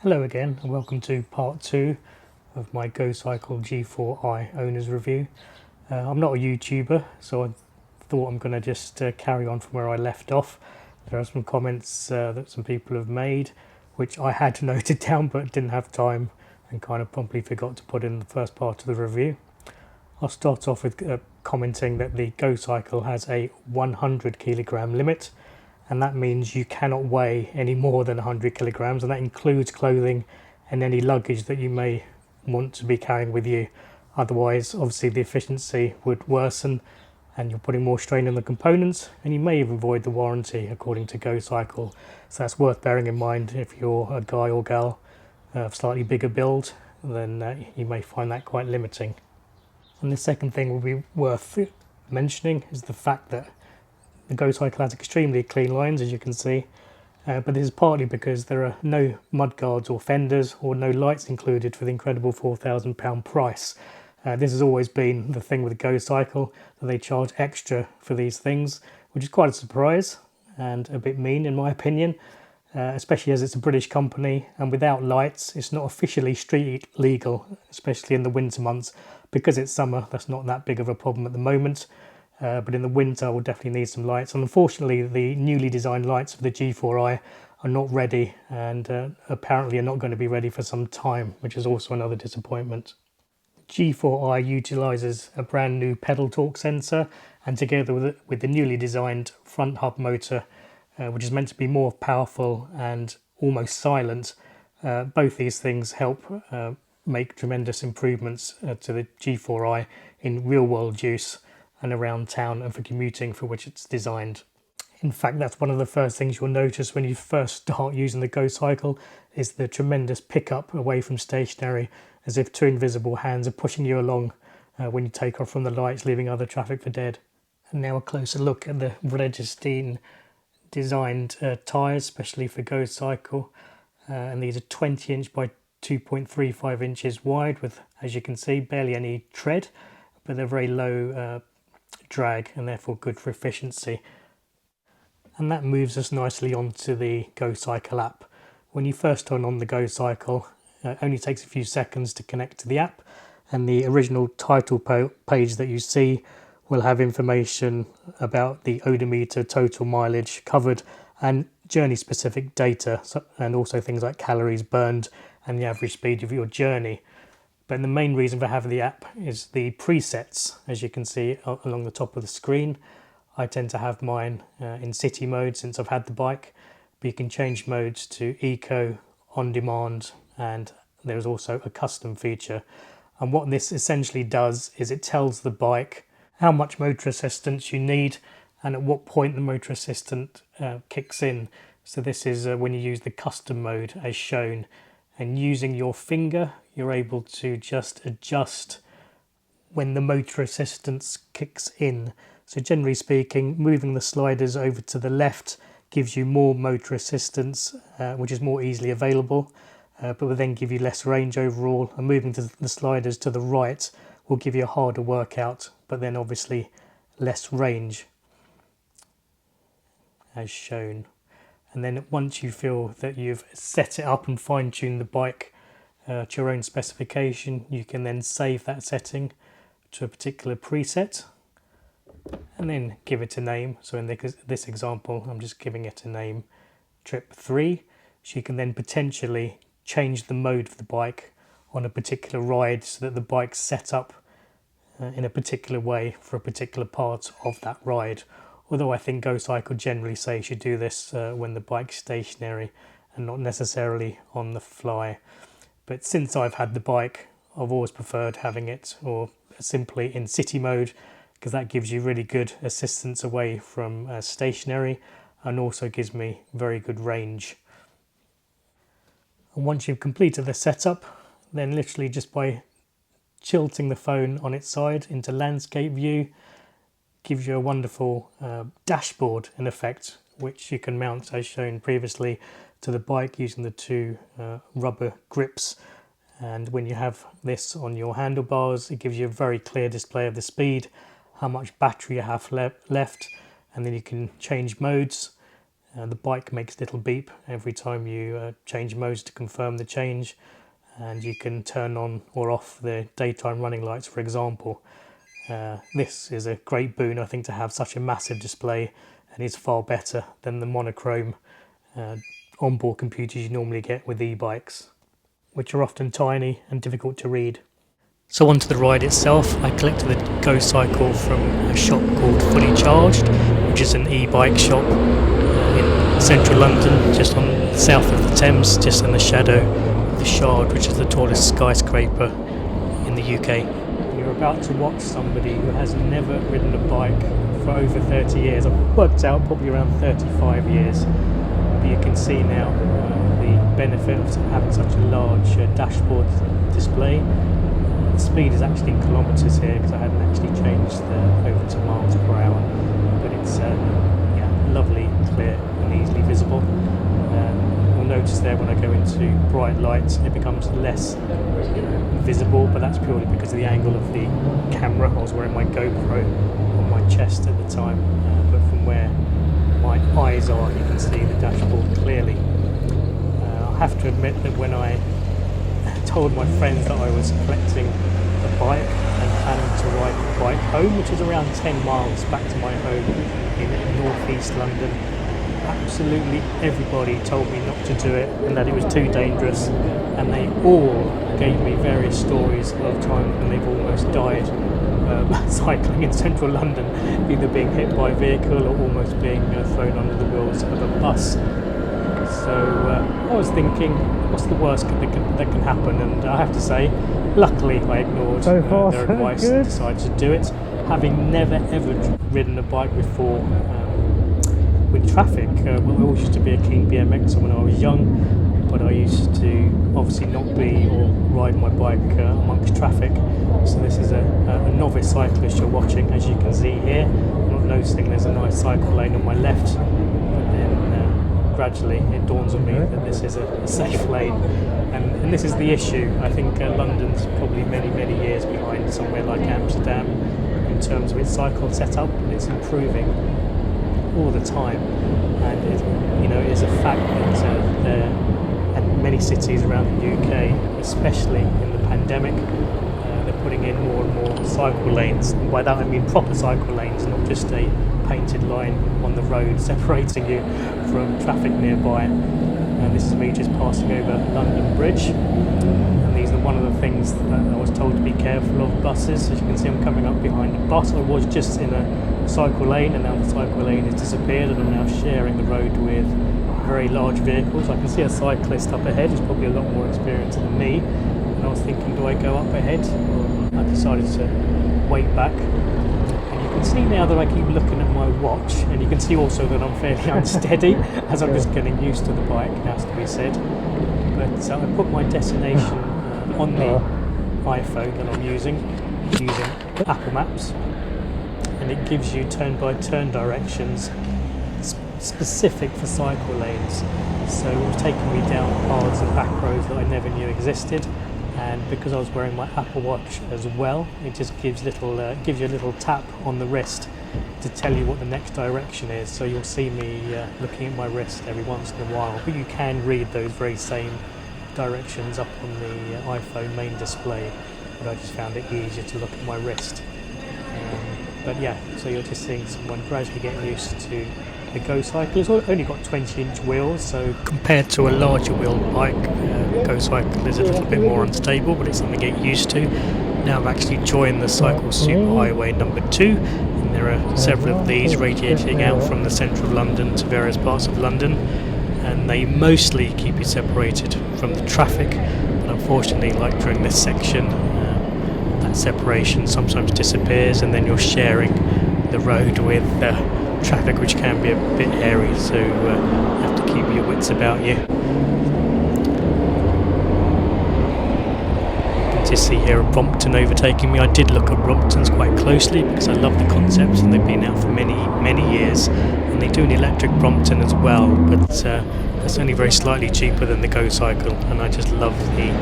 Hello again and welcome to part 2 of my GoCycle G4i owner's review. I'm not a YouTuber, so I thought I'm going to just carry on from where I left off. There are some comments that some people have made which I had noted down but didn't have time and kind of promptly forgot to put in the first part of the review. I'll start off with commenting that the GoCycle has a 100 kilogram limit, and that means you cannot weigh any more than 100 kilograms, and that includes clothing and any luggage that you may want to be carrying with you. Otherwise, obviously the efficiency would worsen and you're putting more strain on the components, and you may even void the warranty according to GoCycle. So that's worth bearing in mind if you're a guy or gal of slightly bigger build, then you may find that quite limiting. And the second thing will be worth mentioning is the fact that the GoCycle has extremely clean lines, as you can see, but this is partly because there are no mudguards or fenders or no lights included for the incredible £4,000 price. This has always been the thing with the GoCycle, that they charge extra for these things, which is quite a surprise and a bit mean in my opinion, especially as it's a British company, and without lights it's not officially street legal, especially in the winter months. Because it's summer, that's not that big of a problem at the moment. But in the winter we'll definitely need some lights, and unfortunately the newly designed lights for the G4i are not ready, and apparently are not going to be ready for some time, which is also another disappointment. The G4i utilises a brand new pedal torque sensor, and together with the newly designed front hub motor, which is meant to be more powerful and almost silent, both these things help make tremendous improvements to the G4i in real world use and around town and for commuting, for which it's designed. In fact, that's one of the first things you'll notice when you first start using the GoCycle, is the tremendous pickup away from stationary, as if two invisible hands are pushing you along when you take off from the lights, leaving other traffic for dead. And now a closer look at the Vredestein designed tyres, especially for GoCycle, and these are 20 inch by 2.35 inches wide with, as you can see, barely any tread, but they're very low drag and therefore good for efficiency. And that moves us nicely onto the GoCycle app. When you first turn on the GoCycle, it only takes a few seconds to connect to the app, and the original title page that you see will have information about the odometer, total mileage covered, and journey specific data, and also things like calories burned and the average speed of your journey. But the main reason for having the app is the presets, as you can see along the top of the screen. I tend to have mine in city mode since I've had the bike, but you can change modes to eco, on demand, and there's also a custom feature. And what this essentially does is it tells the bike how much motor assistance you need and at what point the motor assistant kicks in. So this is when you use the custom mode as shown, and using your finger you're able to just adjust when the motor assistance kicks in. So generally speaking, moving the sliders over to the left gives you more motor assistance, which is more easily available, but will then give you less range overall, and moving the sliders to the right will give you a harder workout, but then obviously less range, as shown. And then once you feel that you've set it up and fine-tuned the bike to your own specification, you can then save that setting to a particular preset and then give it a name. So in this example, I'm just giving it a name, Trip 3. So you can then potentially change the mode of the bike on a particular ride so that the bike's set up in a particular way for a particular part of that ride. Although I think GoCycle generally say you should do this when the bike's stationary and not necessarily on the fly. But since I've had the bike, I've always preferred having it or simply in city mode, because that gives you really good assistance away from stationary and also gives me very good range. And once you've completed the setup, then literally just by tilting the phone on its side into landscape view, gives you a wonderful dashboard in effect, which you can mount as shown previously to the bike using the two rubber grips. And when you have this on your handlebars, it gives you a very clear display of the speed, how much battery you have left, and then you can change modes The bike makes a little beep every time you change modes to confirm the change, and you can turn on or off the daytime running lights, for example. This is a great boon, I think, to have such a massive display, and it's far better than the monochrome onboard computers you normally get with e-bikes, which are often tiny and difficult to read. So onto the ride itself, I collected the GoCycle from a shop called Fully Charged, which is an e-bike shop in central London, just on the south of the Thames, just in the shadow of the Shard, which is the tallest skyscraper in the UK. You're about to watch somebody who has never ridden a bike for over 30 years. I've worked out probably around 35 years. But you can see now the benefit of having such a large dashboard display. The speed is actually in kilometres here because I hadn't actually changed over to miles per hour. But it's lovely, clear and easily visible. You'll notice there when I go into bright lights it becomes less visible, but that's purely because of the angle of the camera. I was wearing my GoPro on my chest at the time, but from where my eyes are you can see the dashboard clearly. I have to admit that when I told my friends that I was collecting a bike and planning to ride the bike home, which is around 10 miles back to my home in northeast London, absolutely everybody told me not to do it and that it was too dangerous, and they all gave me various stories of times when they've almost died cycling in central London, either being hit by a vehicle or almost being thrown under the wheels of a bus. So I was thinking, what's the worst that can happen? And I have to say, luckily I ignored their advice and decided to do it, having never ever ridden a bike before. With traffic, I always used to be a keen BMXer when I was young, but I used to obviously not be or ride my bike amongst traffic. So this is a novice cyclist you're watching, as you can see here. I'm not noticing there's a nice cycle lane on my left, but then gradually it dawns on me that this is a safe lane, and this is the issue. I think London's probably many years behind somewhere like Amsterdam in terms of its cycle setup, and it's improving all the time, and it is a fact that and many cities around the UK, especially in the pandemic, they're putting in more and more cycle lanes, and by that I mean proper cycle lanes, not just a painted line on the road separating you from traffic nearby. And this is me just passing over London Bridge, and these are one of the things that I was told to be careful of buses. As you can see, I'm coming up behind a bus. I was just in a cycle lane, and now the cycle lane has disappeared, and I'm now sharing the road with very large vehicles. I can see a cyclist up ahead who's probably a lot more experienced than me, and I was thinking, do I go up ahead? Well, I decided to wait back. And you can see now that I keep looking at my watch, and you can see also that I'm fairly unsteady as I'm just getting used to the bike, it has to be said. But I put my destination on the iPhone that I'm using Apple Maps, and it gives you turn-by-turn directions specific for cycle lanes. So it was taking me down paths and back roads that I never knew existed, and because I was wearing my Apple Watch as well, it just gives you a little tap on the wrist to tell you what the next direction is. So you'll see me looking at my wrist every once in a while, but you can read those very same directions up on the iPhone main display, but I just found it easier to look at my wrist. But yeah, so you're just seeing someone gradually getting used to the GoCycle. It's only got 20-inch wheels, so compared to a larger wheel bike, GoCycle is a little bit more unstable, but it's something to get used to. Now I've actually joined the Cycle Superhighway number 2, and there are several of these radiating out from the centre of London to various parts of London, and they mostly keep you separated from the traffic, but unfortunately, like during this section, that separation sometimes disappears, and then you're sharing the road with traffic, which can be a bit hairy, so you have to keep your wits about you. You can just see here a Brompton overtaking me. I did look at Bromptons quite closely because I love the concepts, and they've been out for many years, and they do an electric Brompton as well, but it's only very slightly cheaper than the GoCycle, and I just love the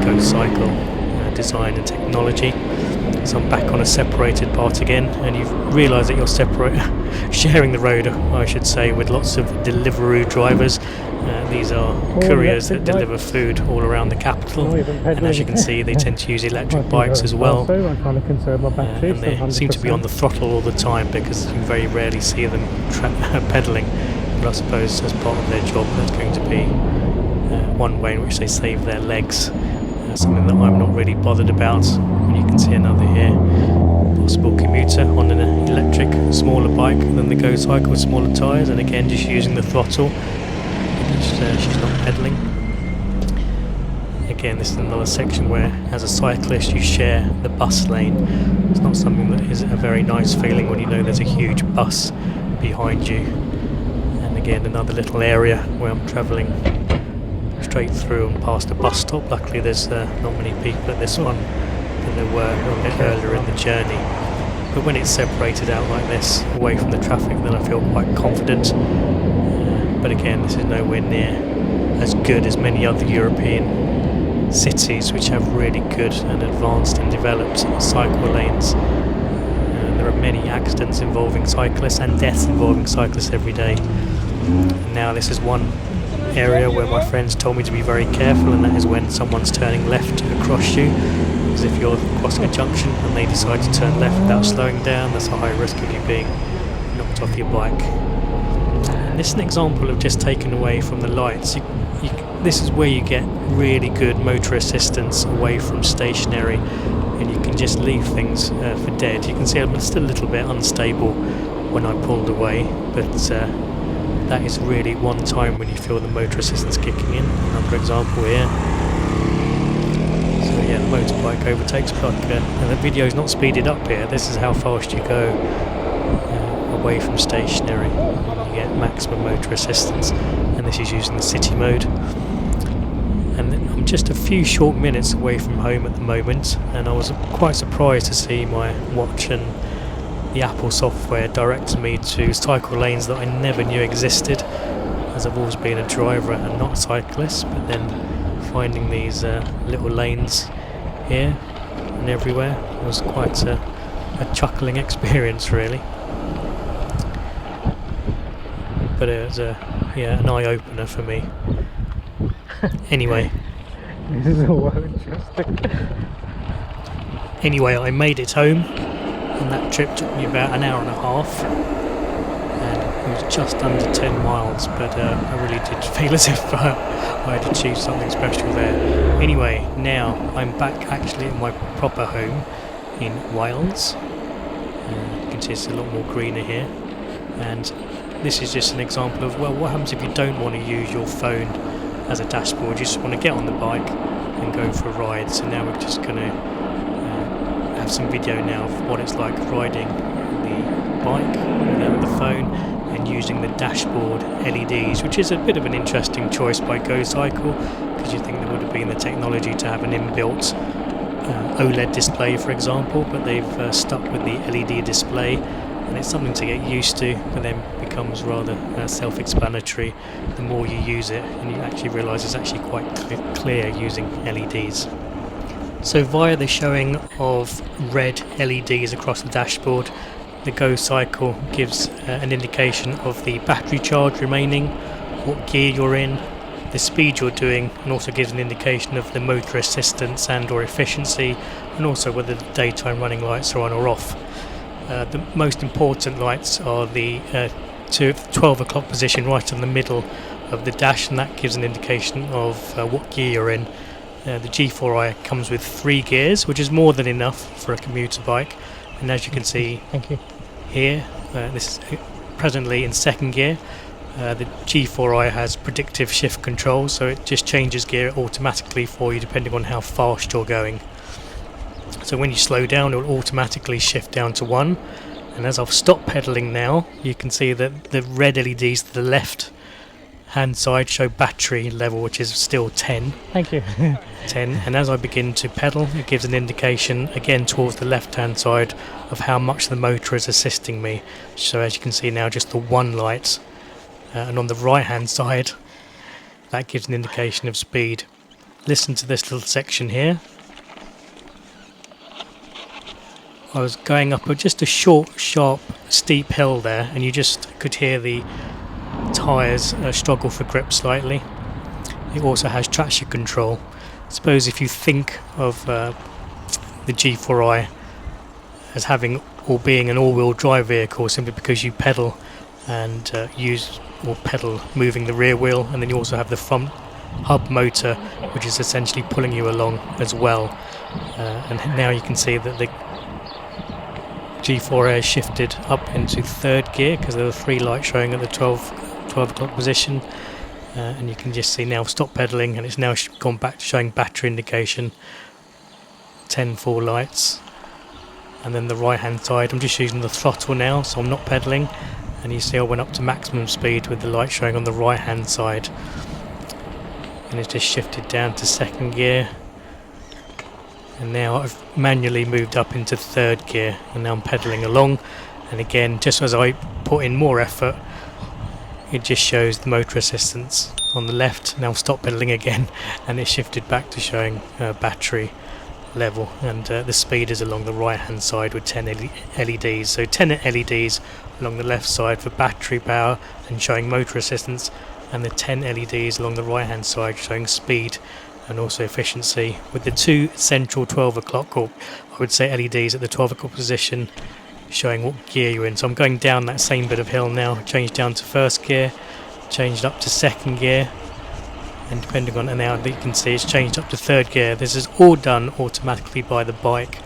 GoCycle design and technology. So I'm back on a separated part again, and you realise that you're sharing the road, I should say, with lots of Deliveroo drivers. These are couriers that deliver food all around the capital, and as you can see, they tend to use electric bikes as well. And they seem to be on the throttle all the time because you very rarely see them pedalling. But I suppose as part of their job, that's going to be one way in which they save their legs. Something that I'm not really bothered about. And you can see another here, possible commuter on an electric smaller bike than the GoCycle with smaller tyres, and again just using the throttle. She's not pedalling. Again, this is another section where as a cyclist you share the bus lane. It's not something that is a very nice feeling when you know there's a huge bus behind you. And again, another little area where I'm travelling straight through and past a bus stop. Luckily there's not many people at this one than there were a bit earlier in the journey. But when it's separated out like this, away from the traffic, then I feel quite confident. But again, this is nowhere near as good as many other European cities which have really good and advanced and developed cycle lanes. There are many accidents involving cyclists and deaths involving cyclists every day. And now this is one area where my friends told me to be very careful, and that is when someone's turning left across you, because if you're crossing a junction and they decide to turn left without slowing down, there's a high risk of you being knocked off your bike. And this is an example of just taken away from the lights. This is where you get really good motor assistance away from stationary, and you can just leave things for dead. You can see I'm still a little bit unstable when I pulled away, but that is really one time when you feel the motor assistance kicking in. Another example here. So yeah, the motorbike overtakes, but the video is not speeded up here. This is how fast you go away from stationary. You get maximum motor assistance, and this is using the city mode. And I'm just a few short minutes away from home at the moment, and I was quite surprised to see my watch and the Apple software directs me to cycle lanes that I never knew existed, as I've always been a driver and not a cyclist. But then finding these little lanes here and everywhere was quite a chuckling experience, really. But it was an eye-opener for me. Anyway. This is all interesting. Anyway, I made it home. And that trip took me about an hour and a half, and it was just under 10 miles, but I really did feel as if I had achieved something special there. Anyway, now I'm back actually at my proper home in Wales. You can see it's a lot more greener here, and this is just an example of, well, what happens if you don't want to use your phone as a dashboard, you just want to get on the bike and go for a ride. So now we're just going to have some video now of what it's like riding the bike without the phone and using the dashboard LEDs, which is a bit of an interesting choice by GoCycle, because you think there would have been the technology to have an inbuilt OLED display, for example, but they've stuck with the LED display, and it's something to get used to, but then becomes rather self-explanatory the more you use it, and you actually realise it's actually quite clear using LEDs. So via the showing of red LEDs across the dashboard, the GoCycle gives an indication of the battery charge remaining, what gear you're in, the speed you're doing, and also gives an indication of the motor assistance and or efficiency, and also whether the daytime running lights are on or off. The most important lights are the 12 o'clock position right in the middle of the dash, and that gives an indication of what gear you're in. The G4i comes with 3 gears, which is more than enough for a commuter bike, and as you can see here, this is presently in 2nd gear. The G4i has predictive shift control, so it just changes gear automatically for you depending on how fast you're going. So when you slow down, it will automatically shift down to 1, and as I've stopped pedalling now, you can see that the red LEDs to the left hand side show battery level, which is still 10. Thank you. 10, and as I begin to pedal, it gives an indication again towards the left hand side of how much the motor is assisting me. So as you can see now, just the 1 light, and on the right hand side that gives an indication of speed. Listen to this little section here. I was going up just a short, sharp, steep hill there, and you just could hear the tyres struggle for grip slightly. It also has traction control. I suppose if you think of the G4i as having or being an all-wheel drive vehicle simply because you pedal and pedal moving the rear wheel, and then you also have the front hub motor which is essentially pulling you along as well, and now you can see that the G4i has shifted up into third gear because there were 3 lights showing at the 12 o'clock position, and you can just see now stop pedaling, and it's now gone back to showing battery indication, 10 full lights. And then the right hand side, I'm just using the throttle now, so I'm not pedaling, and you see I went up to maximum speed with the light showing on the right hand side, and it's just shifted down to second gear, and now I've manually moved up into third gear, and now I'm pedaling along, and again just as I put in more effort it just shows the motor assistance on the left. Now stop pedaling again and it shifted back to showing battery level, and the speed is along the right hand side with 10 LEDs, so 10 LEDs along the left side for battery power and showing motor assistance, and the 10 LEDs along the right hand side showing speed and also efficiency, with the 2 central 12 o'clock, or I would say LEDs at the 12 o'clock position showing what gear you're in. So I'm going down that same bit of hill now, changed down to first gear, changed up to second gear, and depending on, and now you can see it's changed up to third gear. This is all done automatically by the bike,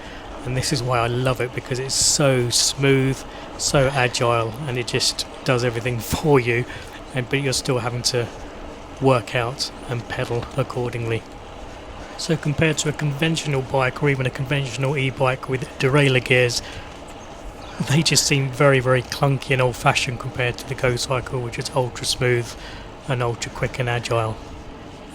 and this is why I love it, because it's so smooth, so agile, and it just does everything for you, but you're still having to work out and pedal accordingly. So compared to a conventional bike or even a conventional e-bike with derailleur gears, they just seem very, very clunky and old-fashioned compared to the GoCycle, which is ultra smooth and ultra quick and agile.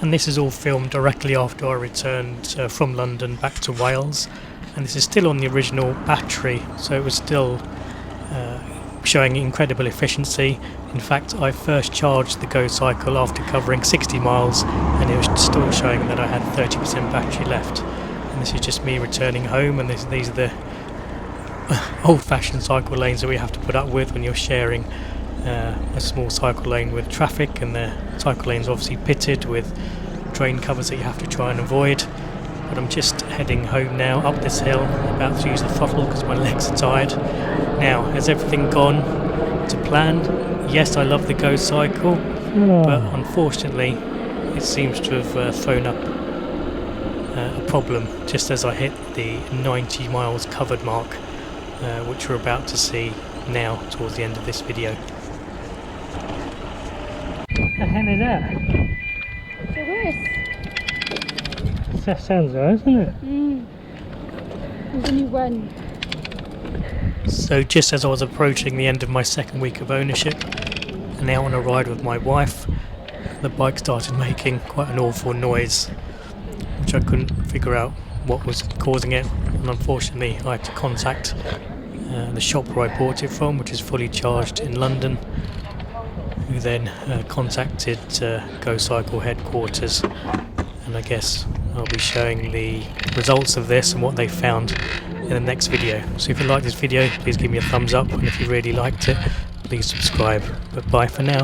And this is all filmed directly after I returned from London back to Wales, and this is still on the original battery, so it was still showing incredible efficiency. In fact, I first charged the GoCycle after covering 60 miles and it was still showing that I had 30% battery left. And this is just me returning home, and these are the old-fashioned cycle lanes that we have to put up with when you're sharing a small cycle lane with traffic, and the cycle lane's obviously pitted with drain covers that you have to try and avoid. But I'm just heading home now up this hill, about to use the throttle because my legs are tired. Now, has everything gone to plan? Yes, I love the GoCycle, but unfortunately it seems to have thrown up a problem just as I hit the 90 miles covered mark, which we're about to see now towards the end of this video. What the hell is that? It's a horse. That sounds right, isn't it? There's a new one. So just as I was approaching the end of my second week of ownership, and now on a ride with my wife, the bike started making quite an awful noise, which I couldn't figure out what was causing it, and unfortunately I had to contact the shop where I bought it from, which is fully charged in London, who then contacted GoCycle headquarters, and I guess I'll be showing the results of this and what they found in the next video. So if you like this video, please give me a thumbs up, and if you really liked it, please subscribe. But bye for now.